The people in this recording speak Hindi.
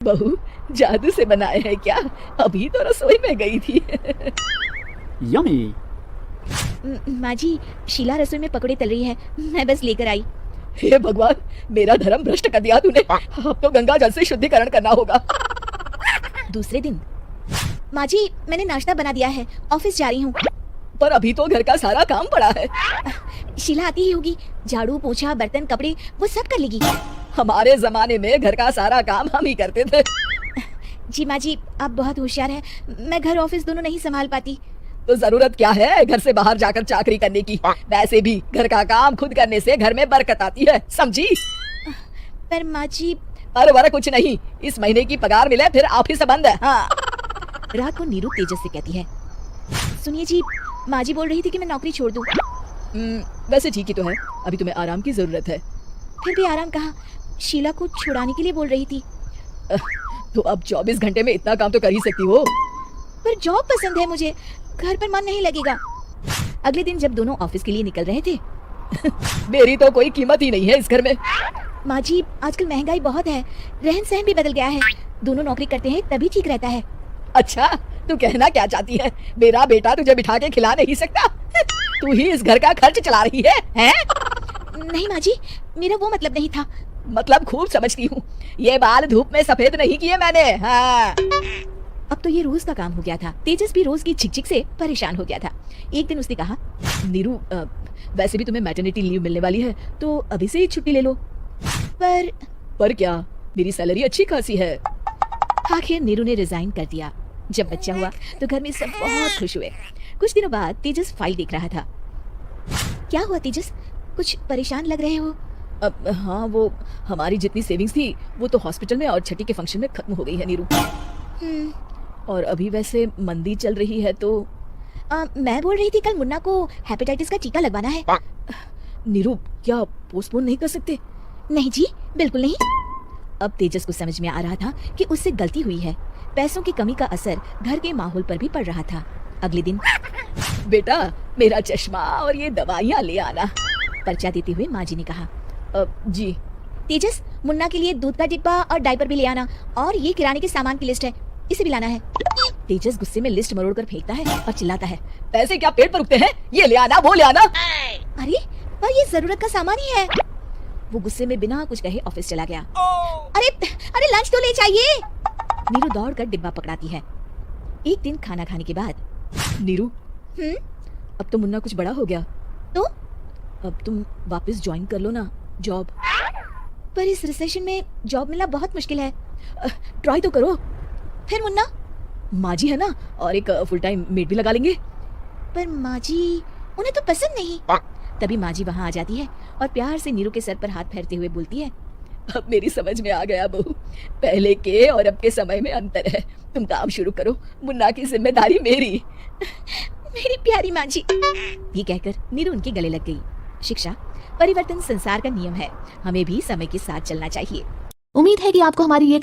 बहू जादू से बनाए हैं क्या? अभी तो रसोई में गई थी। यमी। माँ जी, शीला रसोई में पकौड़े तल रही है, मैं बस लेकर आई। हे भगवान, मेरा धर्म भ्रष्ट कर दिया तूने। अब तो गंगा जल से शुद्धिकरण करना होगा। दूसरे दिन, माँ जी मैंने नाश्ता बना दिया है, ऑफिस जा रही हूँ। पर अभी तो घर का सारा काम पड़ा है। शीला आती ही होगी, झाड़ू पोछा बर्तन कपड़े वो सब कर लेगी। हमारे जमाने में घर का सारा काम हम ही करते थे। जी माँ जी, आप बहुत होशियार हैं, मैं घर ऑफिस दोनों नहीं संभाल पाती। तो जरूरत क्या है घर से बाहर जाकर चाकरी करने की? वैसे भी घर का काम खुद करने से घर में बरकत आती है, समझी? पर माँ जी। अरे वरा कुछ नहीं, इस महीने की पगार मिले फिर ऑफिस बंद है। हाँ। रात को नीरू तेजस से कहती है, सुनिए जी, माँ जी बोल रही थी कि मैं नौकरी छोड़ दूं। वैसे ठीक ही तो है, अभी तुम्हें आराम की जरूरत है। फिर भी आराम कहाँ, शीला को छुड़ाने के लिए बोल रही थी। तो अब 24 घंटे में इतना काम तो कर ही सकती हो। पर जॉब पसंद है मुझे, घर पर मन नहीं लगेगा। अगले दिन जब दोनों ऑफिस के लिए निकल रहे थे मेरी तो कोई कीमत ही नहीं है इस घर में। माँ जी, आजकल महंगाई बहुत है, रहन सहन भी बदल गया है, दोनों नौकरी करते हैं तभी ठीक रहता है। अच्छा, तू कहना क्या चाहती है? मेरा बेटा तुझे बिठा के खिला नहीं सकता? तू ही इस घर का खर्च चला रही है, हैं? नहीं माँ जी, मेरा वो मतलब नहीं था। मतलब खूब समझती हूँ, ये बाल धूप में सफेद नहीं किए मैंने। हाँ। अब तो ये रोज का काम हो गया था। तेजस भी रोज की चिक-चिक से परेशान हो गया था। एक दिन उसने कहा, नीरू, वैसे भी तुम्हें मैटरनिटी लीव मिलने वाली है तो अभी से ही छुट्टी ले लो। पर क्या, मेरी सैलरी अच्छी खासी है। आखिर नीरू ने रिजाइन कर दिया। जब बच्चा हुआ तो घर में सब बहुत खुश हुए। कुछ दिनों बाद तेजस फाइल देख रहा था। क्या हुआ तेजस, कुछ परेशान लग रहे हो? हाँ, वो हमारी जितनी सेविंग्स थी वो तो हॉस्पिटल में और छठी के फंक्शन में खत्म हो गई है नीरू। और अभी वैसे मंदी चल रही है तो मैं बोल रही थी कल मुन्ना को हेपेटाइटिस का टीका लगवाना है। नीरू, क्या पोस्टपोन नहीं कर सकते? नहीं जी, बिल्कुल नहीं। अब तेजस को समझ में आ रहा था कि उससे गलती हुई है। पैसों की कमी का असर घर के माहौल पर भी पड़ रहा था। अगले दिन, बेटा मेरा चश्मा और ये दवाइयाँ ले आना, पर्चा देते हुए माँ जी ने कहा। जी। तेजस, मुन्ना के लिए दूध का डिब्बा और डायपर भी ले आना, और ये किराने के सामान की लिस्ट है, इसे भी लाना है। तेजस गुस्से में लिस्ट मरोड़ कर फेंकता है और चिल्लाता है, पैसे क्या पेट पर रुकते हैं? ये ले आना, वो ले आना। अरे पर ये जरूरत का सामान ही है। वो गुस्से में बिना कुछ कहे ऑफिस चला गया। अरे लंच तो ले चाहिए। नीरू दौड़ कर डिब्बा पकड़ाती है। एक दिन खाना खाने के बाद, नीरू, अब तो मुन्ना कुछ बड़ा हो गया, तो अब तुम वापस ज्वाइन कर लो ना जॉब। पर इस रिसेशन में जॉब मिलना बहुत मुश्किल है। ट्राई तो करो। फिर मुन्ना? माँ जी है ना, और एक फुल टाइम मेड भी लगा लेंगे। पर माँ जी, उन्हें तो पसंद नहीं। तभी माँ जी वहाँ आ जाती है और प्यार से नीरू के सर पर हाथ फेरते हुए बोलती है, अब मेरी समझ में आ गया बहू, पहले के और अब के समय में अंतर है। तुम काम शुरू करो, मुन्ना की जिम्मेदारी मेरी। मेरी प्यारी माँ जी। ये कहकर नीरू उनके गले लग गई। शिक्षा, परिवर्तन संसार का नियम है, हमें भी समय के साथ चलना चाहिए। उम्मीद है कि आपको हमारी ये